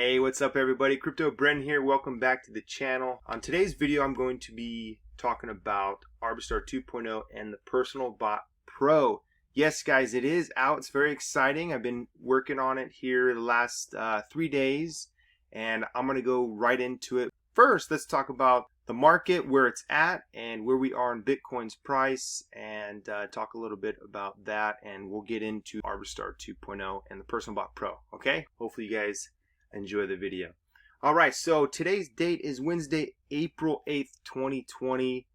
Hey, what's up everybody? Crypto Bren here. Welcome back to the channel. On today's video, I'm going to be talking about Arbistar 2.0 and the Personal Bot Pro. Yes, guys, it is out. It's very exciting. I've been working on it here the last 3 days, and I'm going to go right into it. First, let's talk about the market, where it's at, and where we are in Bitcoin's price, and talk a little bit about that, and we'll get into Arbistar 2.0 and the Personal Bot Pro, okay? Hopefully you guys enjoy the video. Alright, so today's date is Wednesday, April 8th, 2020.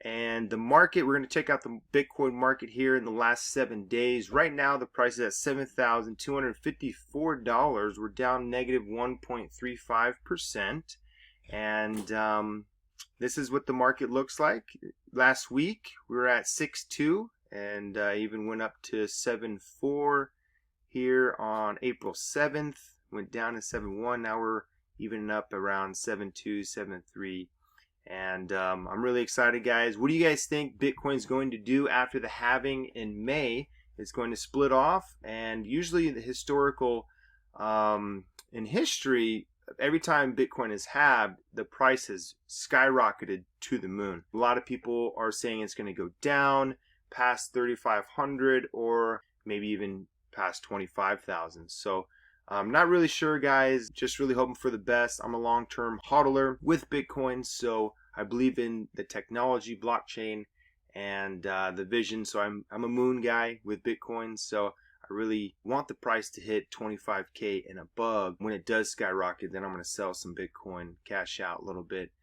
And the market, we're going to check out the Bitcoin market here in the last 7 days. Right now, the price is at $7,254. We're down negative 1.35%. And this is what the market looks like. Last week, we were at 6.2 and even went up to 7.4 here on April 7th. Went down to 7.1. Now we're evening up around 7.2, 7.3. And I'm really excited, guys. What do you guys think Bitcoin's going to do after the halving in May? It's going to split off, and usually the historical in history, every time Bitcoin is halved, the price has skyrocketed to the moon. A lot of people are saying it's going to go down past 3,500 or maybe even past 25,000. So I'm not really sure, guys. Just really hoping for the best. I'm a long-term hodler with Bitcoin, so I believe in the technology, blockchain, and the vision. So I'm a moon guy with Bitcoin, so I really want the price to hit 25K and above. When it does skyrocket, then I'm going to sell some Bitcoin, cash out a little bit.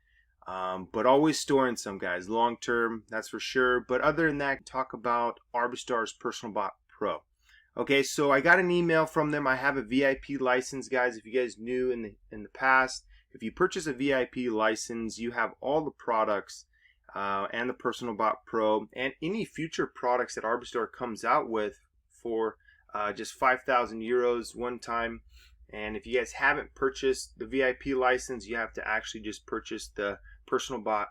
But always storing some, guys, long-term, that's for sure. But other than that, talk about Arbistar's Personal Bot Pro. Okay, so I got an email from them. I have a VIP license, guys. If you guys knew in the past, if you purchase a VIP license, you have all the products and the Personal Bot Pro and any future products that Arbistar comes out with for just 5,000 euros one time. And if you guys haven't purchased the VIP license, you have to actually just purchase the Personal Bot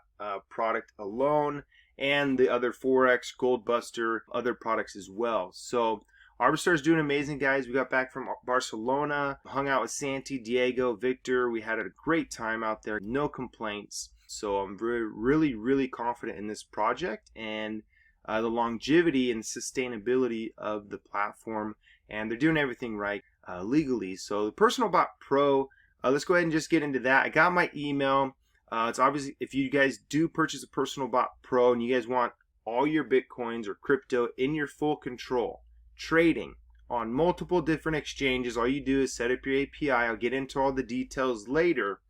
product alone and the other Forex, Gold Buster, other products as well. So Arbistar is doing amazing, guys. We got back from Barcelona, hung out with Santi, Diego, Viktor. We had a great time out there, no complaints. So I'm really confident in this project and the longevity and sustainability of the platform. And they're doing everything right legally. So the Personal Bot Pro, let's go ahead and just get into that. I got my email. It's obviously, if you guys do purchase a Personal Bot Pro and you guys want all your Bitcoins or crypto in your full control, trading on multiple different exchanges, all you do is set up your API. I'll get into all the details later,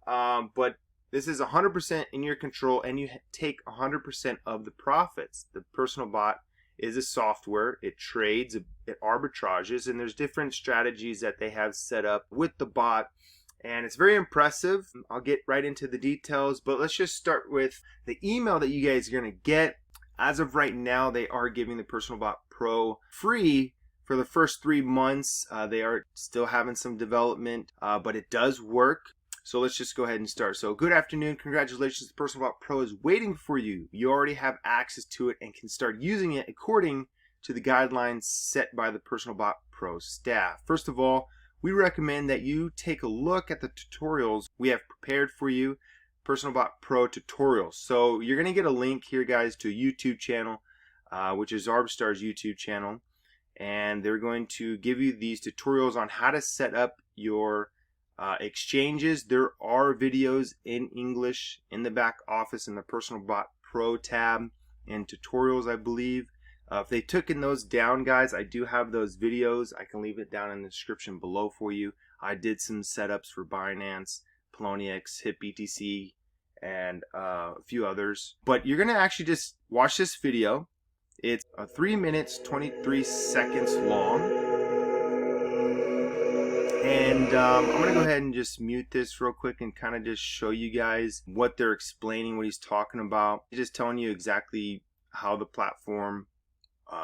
but this is 100% in your control, and you take 100% of the profits. The Personal Bot is a software. It trades, it arbitrages, and there's different strategies that they have set up with the bot, and it's very impressive. I'll get right into the details, but let's just start with the email that you guys are going to get. As of right now, they are giving the Personal Bot Pro free for the first 3 months. They are still having some development, but it does work. So let's just go ahead and start. So good afternoon. Congratulations. The Personal Bot Pro is waiting for you. You already have access to it and can start using it according to the guidelines set by the Personal Bot Pro staff. First of all, we recommend that you take a look at the tutorials we have prepared for you. Personal Bot Pro tutorials. So you're going to get a link here, guys, to a YouTube channel, which is Arbistar's YouTube channel, and they're going to give you these tutorials on how to set up your exchanges. There are videos in English in the back office in the Personal Bot Pro tab and tutorials, I believe. If they took those down, guys, I do have those videos. I can leave it down in the description below for you. I did some setups for Binance, Poloniex, HitBTC, and a few others. But you're going to actually just watch this video. It's 3 minutes, 23 seconds long. And I'm going to go ahead and just mute this real quick and kind of just show you guys what they're explaining, what he's talking about. He's just telling you exactly how the platform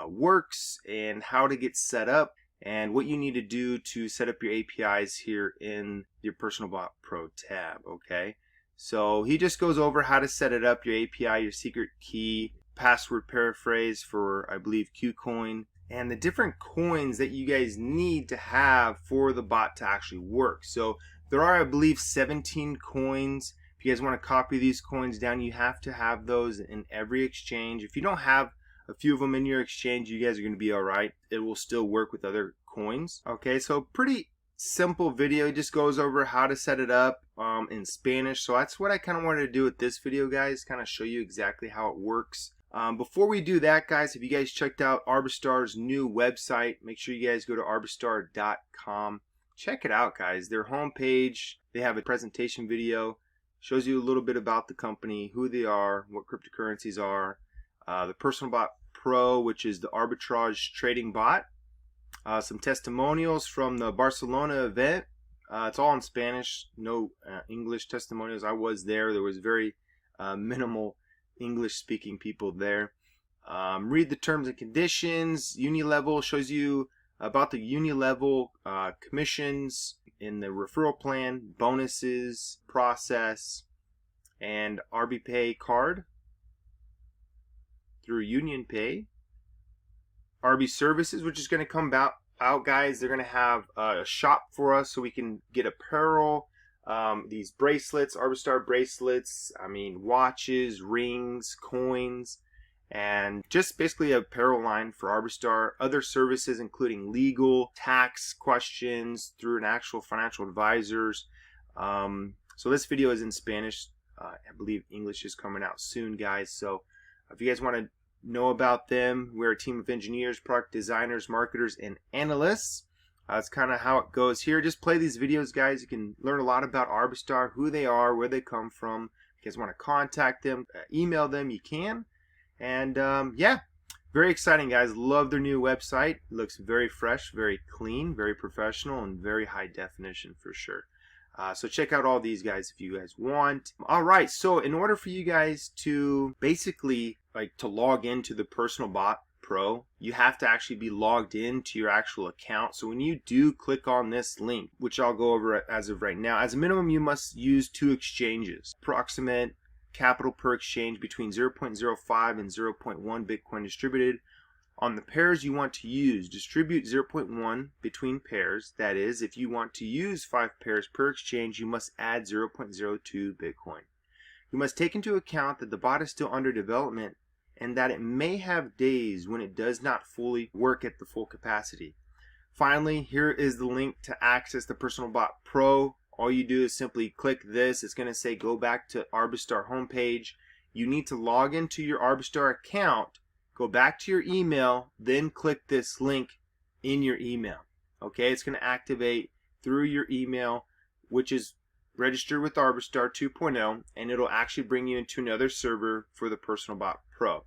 works and how to get set up and what you need to do to set up your APIs here in your Personal Bot Pro tab, okay? So he just goes over how to set it up, your API, your secret key, password paraphrase for, I believe, Qcoin, and the different coins that you guys need to have for the bot to actually work. So there are, I believe, 17 coins. If you guys want to copy these coins down, you have to have those in every exchange. If you don't have a few of them in your exchange, you guys are going to be all right. It will still work with other coins. Okay, so pretty simple video. It just goes over how to set it up in Spanish. So that's what I kind of wanted to do with this video, guys, kind of show you exactly how it works. Before we do that, guys, if you guys checked out Arbistar's new website, make sure you guys go to Arbistar.com. Check it out, guys. Their homepage, they have a presentation video, shows you a little bit about the company, who they are, what cryptocurrencies are, the Personal Bot Pro, which is the arbitrage trading bot, some testimonials from the Barcelona event. It's all in Spanish, no English testimonials. I was there. There was very minimal English speaking people there. Read the terms and conditions. Unilevel shows you about the Unilevel commissions in the referral plan, bonuses, process, and Arbipay card through Union Pay. RB Services, which is going to come out, guys. They're going to have a shop for us so we can get apparel. These bracelets, Arbistar bracelets, I mean watches, rings, coins, and just basically a apparel line for Arbistar. Other services including legal, tax questions through an actual financial advisors. So this video is in Spanish. I believe English is coming out soon, guys. So if you guys want to know about them, we're a team of engineers, product designers, marketers, and analysts. That's kind of how it goes here. Just play these videos, guys. You can learn a lot about Arbistar, who they are, where they come from. If you guys want to contact them, email them, you can. And yeah, very exciting, guys. Love their new website. It looks very fresh, very clean, very professional, and very high definition for sure. So check out all these, guys, if you guys want. All right, so in order for you guys to basically to log into the Personal Bot Pro, you have to actually be logged into your actual account. So when you do click on this link, which I'll go over as of right now, as a minimum you must use 2 exchanges. Approximate capital per exchange between 0.05 and 0.1 Bitcoin distributed. On the pairs you want to use, distribute 0.1 between pairs. That is, if you want to use 5 pairs per exchange, you must add 0.02 Bitcoin. You must take into account that the bot is still under development and that it may have days when it does not fully work at the full capacity. Finally, here is the link to access the Personal Bot Pro. All you do is simply click this. It's going to say go back to Arbistar homepage. You need to log into your Arbistar account, go back to your email, then click this link in your email. Okay, it's going to activate through your email, which is registered with Arbistar 2.0, and it'll actually bring you into another server for the Personal Bot Pro.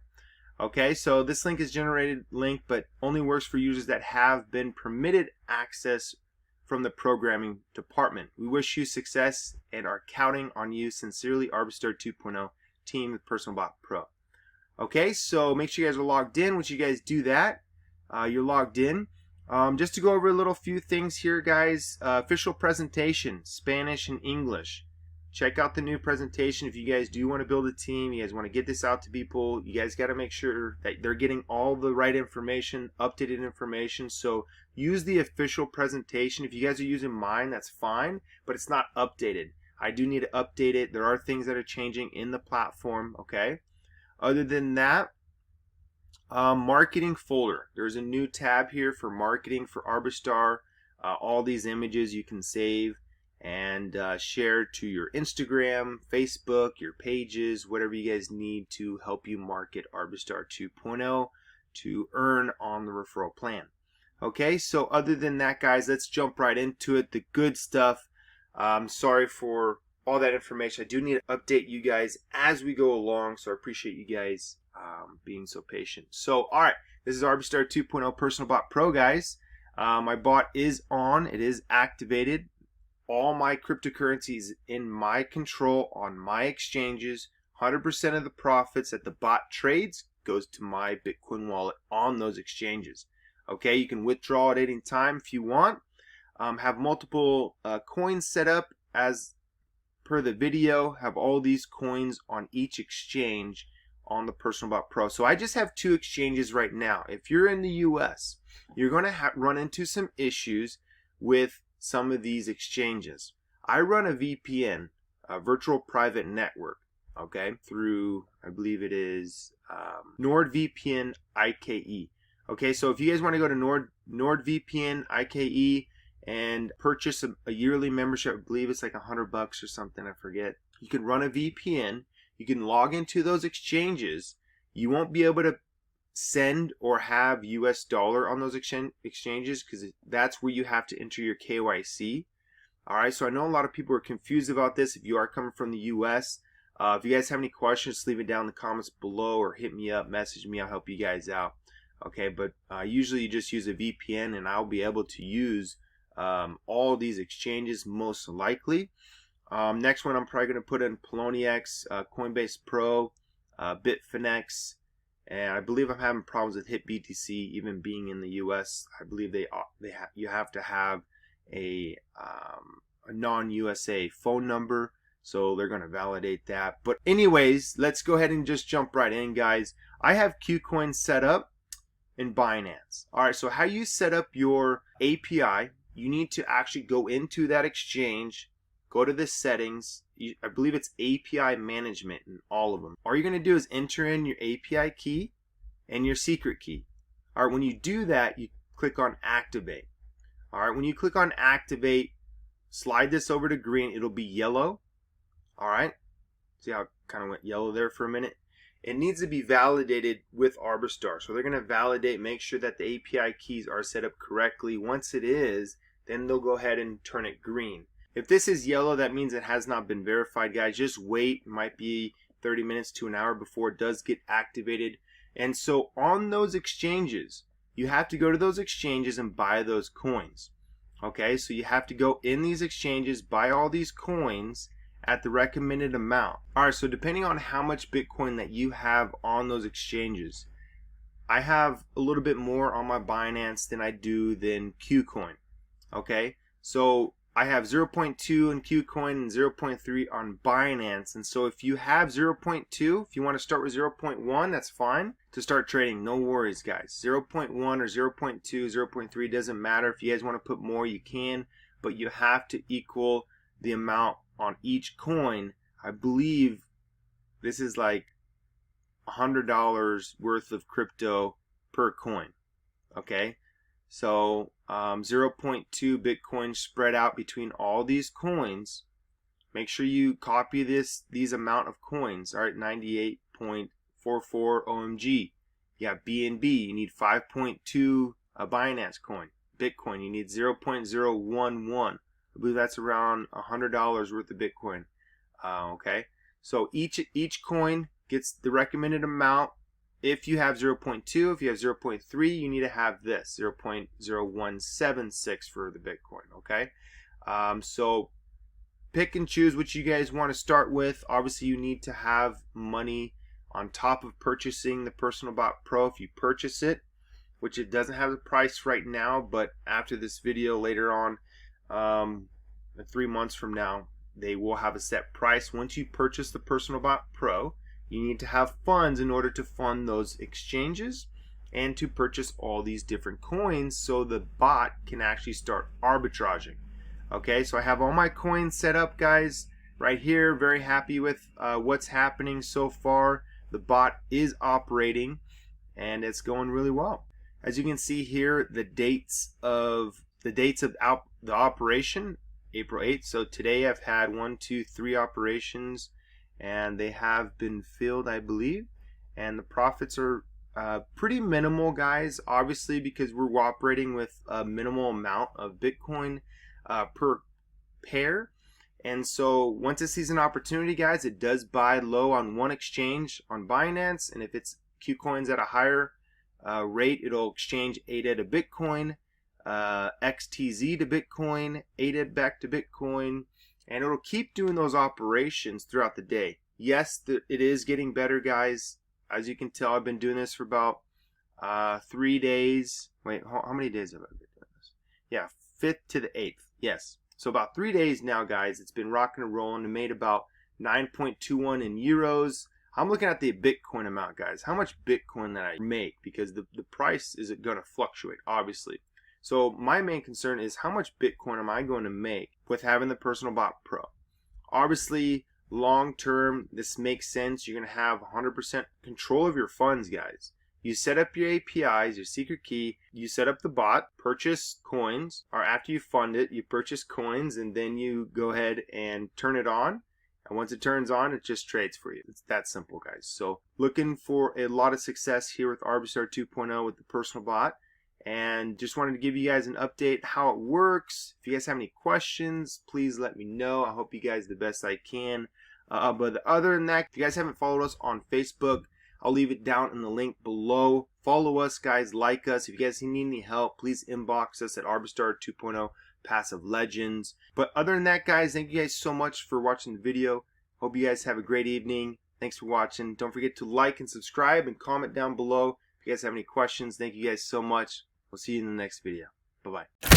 Okay, so this link is generated link, but only works for users that have been permitted access from the programming department. We wish you success and are counting on you. Sincerely, Arbistar 2.0 team with Personal Bot Pro. Okay, so make sure you guys are logged in. Once you guys do that, you're logged in. Just to go over a little few things here, guys. Official presentation, Spanish and English. Check out the new presentation if you guys do want to build a team. You guys want to get this out to people. You guys got to make sure that they're getting all the right information, updated information. So use the official presentation. If you guys are using mine, that's fine, but it's not updated. I do need to update it. There are things that are changing in the platform, okay? Other than that, marketing folder. There's a new tab here for marketing for Arbistar. All these images you can save and share to your Instagram, Facebook, your pages, whatever you guys need to help you market Arbistar 2.0 to earn on the referral plan. Okay, so other than that, guys, let's jump right into it. The good stuff. Sorry for all that information. I do need to update you guys as we go along, so I appreciate you guys being so patient. So, all right, this is Arbistar 2.0 Personal Bot Pro, guys. My bot is on. It is activated. All my cryptocurrencies in my control on my exchanges. 100% of the profits that the bot trades goes to my Bitcoin wallet on those exchanges. Okay, you can withdraw at any time if you want. Have multiple coins set up as per the video. Have all these coins on each exchange on the Personal Bot Pro. So I just have 2 exchanges right now. If you're in the US, you're going to run into some issues with some of these exchanges. I run a VPN, a virtual private network, okay, through, I believe it is NordVPN IKE. Okay, so if you guys want to go to NordVPN IKE and purchase a yearly membership, I believe it's like $100 or something, I forget. You can run a VPN. You can log into those exchanges. You won't be able to send or have US dollar on those exchanges because that's where you have to enter your KYC. All right, so I know a lot of people are confused about this if you are coming from the US. If you guys have any questions, leave it down in the comments below or hit me up, message me. I'll help you guys out. Okay, but usually you just use a VPN and I'll be able to use all these exchanges most likely. Next one I'm probably going to put in Poloniex, Coinbase Pro, Bitfinex, and I believe I'm having problems with HitBTC even being in the US. I believe you have to have a non-USA phone number, so they're going to validate that. But anyways, let's go ahead and just jump right in, guys. I have KuCoin set up in Binance. Alright, so how you set up your API, you need to actually go into that exchange, go to the settings. I believe it's API management in all of them. All you're going to do is enter in your API key and your secret key. Alright, when you do that, you click on activate. Alright, when you click on activate, slide this over to green, it'll be yellow. Alright, see how it kind of went yellow there for a minute? It needs to be validated with Arbistar. So they're going to validate, make sure that the API keys are set up correctly. Once it is, then they'll go ahead and turn it green. If this is yellow, that means it has not been verified, guys. Just wait. It might be 30 minutes to an hour before it does get activated. And so on those exchanges, you have to go to those exchanges and buy those coins. Okay, so you have to go in these exchanges, buy all these coins at the recommended amount. Alright, so depending on how much Bitcoin that you have on those exchanges, I have a little bit more on my Binance than I do than KuCoin. Okay, so I have 0.2 in KuCoin and 0.3 on Binance. And so if you have 0.2, if you want to start with 0.1, that's fine to start trading. No worries, guys. 0.1 or 0.2, 0.3 doesn't matter. If you guys want to put more, you can, but you have to equal the amount on each coin. I believe this is like $100 worth of crypto per coin. Okay, so 0.2 Bitcoin spread out between all these coins. Make sure you copy these amount of coins. All right, 98.44 OMG. You got BNB. You need 5.2 a Binance coin. Bitcoin. You need 0.011. I believe that's around $100 worth of Bitcoin. Okay, so each coin gets the recommended amount. If you have 0.2, if you have 0.3, you need to have this 0.0176 for the Bitcoin. Okay, so pick and choose what you guys want to start with. Obviously, you need to have money on top of purchasing the Personal Bot Pro if you purchase it, which it doesn't have the price right now, but after this video later on, 3 months from now, they will have a set price. Once you purchase the Personal Bot Pro, you need to have funds in order to fund those exchanges and to purchase all these different coins so the bot can actually start arbitraging. Okay, so I have all my coins set up, guys, right here. Very happy with what's happening so far. The bot is operating and it's going really well. As you can see here, the dates of the operation, April 8th. So today I've had 1, 2, 3 operations, and they have been filled, I believe. And the profits are pretty minimal, guys. Obviously, because we're operating with a minimal amount of Bitcoin per pair. And so once it sees an opportunity, guys, it does buy low on one exchange on Binance, and if it's KuCoin's at a higher rate, it'll exchange ADA to Bitcoin, XTZ to Bitcoin, ADA back to Bitcoin, and it'll keep doing those operations throughout the day. Yes, it is getting better, guys. As you can tell, I've been doing this for about 3 days. Wait, how many days have I been doing this? Yeah, 5th to the 8th. Yes. So about 3 days now, guys. It's been rocking and rolling. I made about 9.21 in euros. I'm looking at the Bitcoin amount, guys. How much Bitcoin that I make, because the price is going to fluctuate, obviously. So my main concern is how much Bitcoin am I going to make with having the Personal Bot Pro. Obviously, long term, this makes sense. You're going to have 100% control of your funds, guys. You set up your APIs, your secret key, you set up the bot, purchase coins, or after you fund it, you purchase coins, and then you go ahead and turn it on. And once it turns on, it just trades for you. It's that simple, guys. So looking for a lot of success here with Arbistar 2.0 with the personal bot. And just wanted to give you guys an update how it works. If you guys have any questions, please let me know. I hope you guys the best I can. But other than that, if you guys haven't followed us on Facebook, I'll leave it down in the link below. Follow us, guys. Like us. If you guys need any help, please inbox us at Arbistar 2.0 Passive Legends. But other than that, guys, thank you guys so much for watching the video. Hope you guys have a great evening. Thanks for watching. Don't forget to like and subscribe and comment down below if you guys have any questions. Thank you guys so much. We'll see you in the next video. Bye-bye.